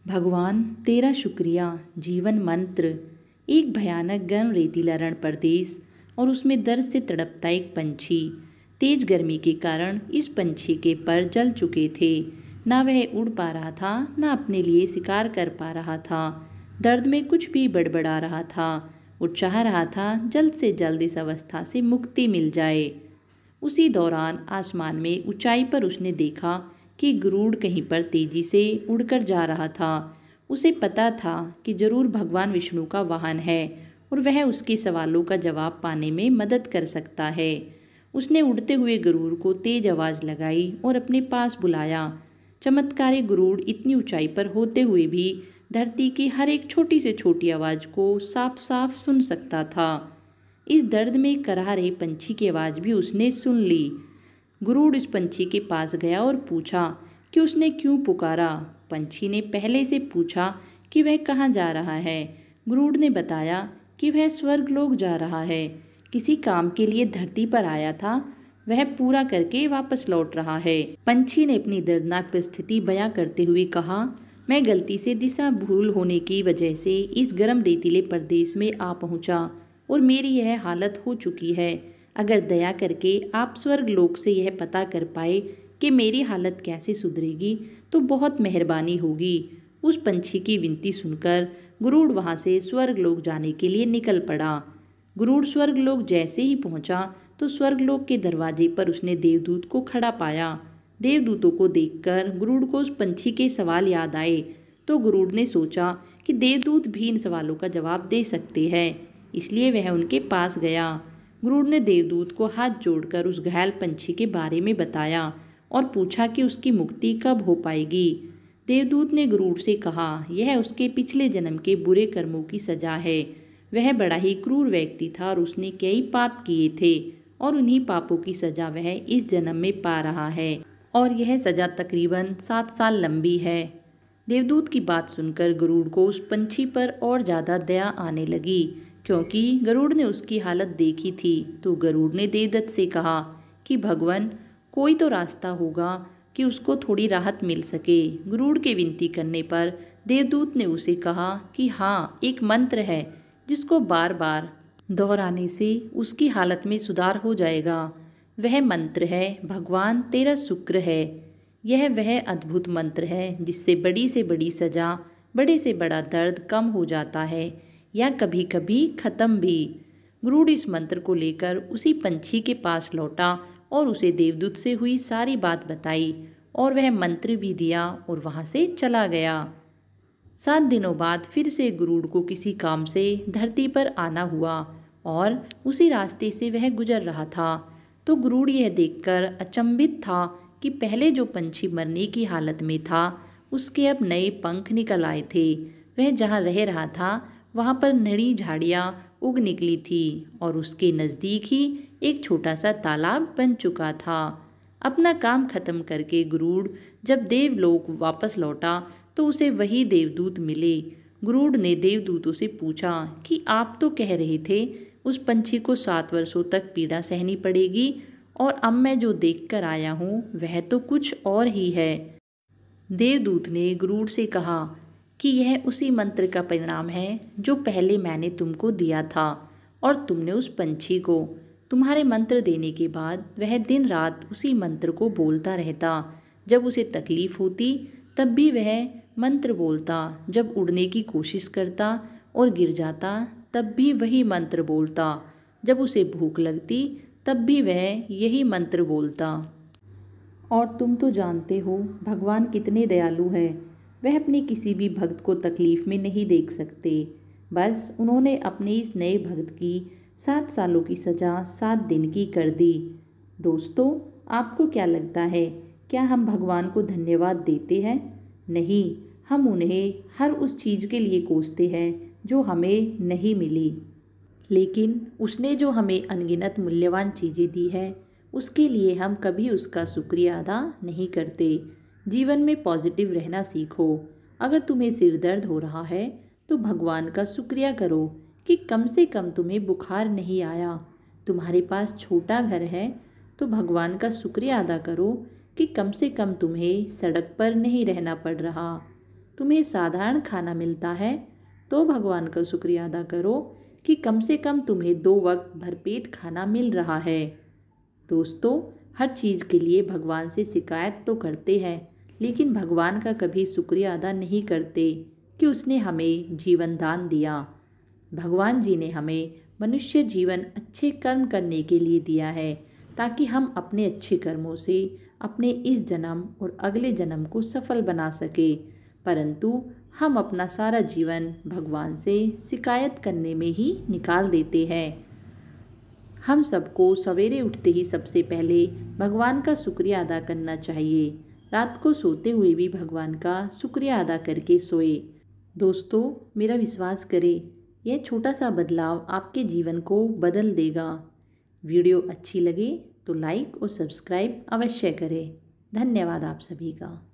भगवान तेरा शुक्रिया। जीवन मंत्र। एक भयानक गर्म रेतीला रण प्रदेश और उसमें दर्द से तड़पता एक पंछी। तेज गर्मी के कारण इस पंछी के पर जल चुके थे। ना वह उड़ पा रहा था, ना अपने लिए शिकार कर पा रहा था। दर्द में कुछ भी बड़बड़ा रहा था। वो चाह रहा था जल्द से जल्द इस अवस्था से मुक्ति मिल जाए। उसी दौरान आसमान में ऊंचाई पर उसने देखा कि गरुड़ कहीं पर तेजी से उड़कर जा रहा था। उसे पता था कि जरूर भगवान विष्णु का वाहन है और वह उसके सवालों का जवाब पाने में मदद कर सकता है। उसने उड़ते हुए गरुड़ को तेज आवाज़ लगाई और अपने पास बुलाया। चमत्कारी गरुड़ इतनी ऊंचाई पर होते हुए भी धरती की हर एक छोटी से छोटी आवाज़ को साफ साफ सुन सकता था। इस दर्द में कराह रहे पंछी की आवाज़ भी उसने सुन ली। गरुड़ इस पंछी के पास गया और पूछा कि उसने क्यों पुकारा। पंछी ने पहले से पूछा कि वह कहाँ जा रहा है। गरुड़ ने बताया कि वह स्वर्गलोक जा रहा है। किसी काम के लिए धरती पर आया था, वह पूरा करके वापस लौट रहा है। पंछी ने अपनी दर्दनाक परिस्थिति बयां करते हुए कहा, मैं गलती से दिशा भूल होने की वजह से इस गर्म रेतीले प्रदेश में आ पहुंचा और मेरी यह हालत हो चुकी है। अगर दया करके आप स्वर्गलोक से यह पता कर पाए कि मेरी हालत कैसे सुधरेगी तो बहुत मेहरबानी होगी। उस पंछी की विनती सुनकर गरुड़ वहाँ से स्वर्गलोक जाने के लिए निकल पड़ा। गरुड़ स्वर्गलोक जैसे ही पहुँचा तो स्वर्गलोक के दरवाजे पर उसने देवदूत को खड़ा पाया। देवदूतों को देखकर गरुड़ को उस पंछी के सवाल याद आए तो गरुड़ ने सोचा कि देवदूत भी इन सवालों का जवाब दे सकते हैं, इसलिए वह उनके पास गया। गरुड़ ने देवदूत को हाथ जोड़कर उस घायल पंछी के बारे में बताया और पूछा कि उसकी मुक्ति कब हो पाएगी। देवदूत ने गरुड़ से कहा, यह उसके पिछले जन्म के बुरे कर्मों की सजा है। वह बड़ा ही क्रूर व्यक्ति था और उसने कई पाप किए थे और उन्हीं पापों की सजा वह इस जन्म में पा रहा है और यह सजा तकरीबन 7 साल लंबी है। देवदूत की बात सुनकर गरुड़ को उस पंछी पर और ज़्यादा दया आने लगी, क्योंकि गरुड़ ने उसकी हालत देखी थी। तो गरुड़ ने देवदत्त से कहा कि भगवान, कोई तो रास्ता होगा कि उसको थोड़ी राहत मिल सके। गरुड़ के विनती करने पर देवदूत ने उसे कहा कि हाँ, एक मंत्र है जिसको बार बार दोहराने से उसकी हालत में सुधार हो जाएगा। वह मंत्र है, भगवान तेरा शुक्र है। यह वह अद्भुत मंत्र है जिससे बड़ी से बड़ी सजा, बड़े से बड़ा दर्द कम हो जाता है या कभी कभी ख़त्म भी। गरुड़ इस मंत्र को लेकर उसी पंछी के पास लौटा और उसे देवदूत से हुई सारी बात बताई और वह मंत्र भी दिया और वहाँ से चला गया। 7 दिनों बाद फिर से गरुड़ को किसी काम से धरती पर आना हुआ और उसी रास्ते से वह गुजर रहा था। तो गरुड़ यह देखकर अचंभित था कि पहले जो पंछी मरने की हालत में था उसके अब नए पंख निकल आए थे। वह जहाँ रह रहा था वहाँ पर नई झाड़ियाँ उग निकली थी और उसके नज़दीक ही एक छोटा सा तालाब बन चुका था। अपना काम खत्म करके गरुड़ जब देवलोक वापस लौटा तो उसे वही देवदूत मिले। गरुड़ ने देवदूतों से पूछा कि आप तो कह रहे थे उस पंछी को 7 वर्षों तक पीड़ा सहनी पड़ेगी और अब मैं जो देखकर आया हूँ वह तो कुछ और ही है। देवदूत ने गरुड़ से कहा कि यह उसी मंत्र का परिणाम है जो पहले मैंने तुमको दिया था और तुमने उस पंछी को। तुम्हारे मंत्र देने के बाद वह दिन रात उसी मंत्र को बोलता रहता। जब उसे तकलीफ होती तब भी वह मंत्र बोलता, जब उड़ने की कोशिश करता और गिर जाता तब भी वही मंत्र बोलता, जब उसे भूख लगती तब भी वह यही मंत्र बोलता। और तुम तो जानते हो भगवान कितने दयालु हैं। वह अपने किसी भी भक्त को तकलीफ में नहीं देख सकते। बस उन्होंने अपने इस नए भक्त की 7 सालों की सज़ा 7 दिन की कर दी। दोस्तों, आपको क्या लगता है, क्या हम भगवान को धन्यवाद देते हैं? नहीं, हम उन्हें हर उस चीज़ के लिए कोसते हैं जो हमें नहीं मिली। लेकिन उसने जो हमें अनगिनत मूल्यवान चीज़ें दी है उसके लिए हम कभी उसका शुक्रिया अदा नहीं करते। जीवन में पॉजिटिव रहना सीखो। अगर तुम्हें सिर दर्द हो रहा है तो भगवान का शुक्रिया करो कि कम से कम तुम्हें बुखार नहीं आया। तुम्हारे पास छोटा घर है तो भगवान का शुक्रिया अदा करो कि कम से कम तुम्हें सड़क पर नहीं रहना पड़ रहा। तुम्हें साधारण खाना मिलता है तो भगवान का शुक्रिया अदा करो कि कम से कम तुम्हें 2 वक्त भरपेट खाना मिल रहा है। दोस्तों, हर चीज़ के लिए भगवान से शिकायत तो करते हैं, लेकिन भगवान का कभी शुक्रिया अदा नहीं करते कि उसने हमें जीवन दान दिया। भगवान जी ने हमें मनुष्य जीवन अच्छे कर्म करने के लिए दिया है, ताकि हम अपने अच्छे कर्मों से अपने इस जन्म और अगले जन्म को सफल बना सके। परंतु हम अपना सारा जीवन भगवान से शिकायत करने में ही निकाल देते हैं। हम सबको सवेरे उठते ही सबसे पहले भगवान का शुक्रिया अदा करना चाहिए। रात को सोते हुए भी भगवान का शुक्रिया अदा करके सोए। दोस्तों, मेरा विश्वास करें, यह छोटा सा बदलाव आपके जीवन को बदल देगा। वीडियो अच्छी लगे तो लाइक और सब्सक्राइब अवश्य करें। धन्यवाद आप सभी का।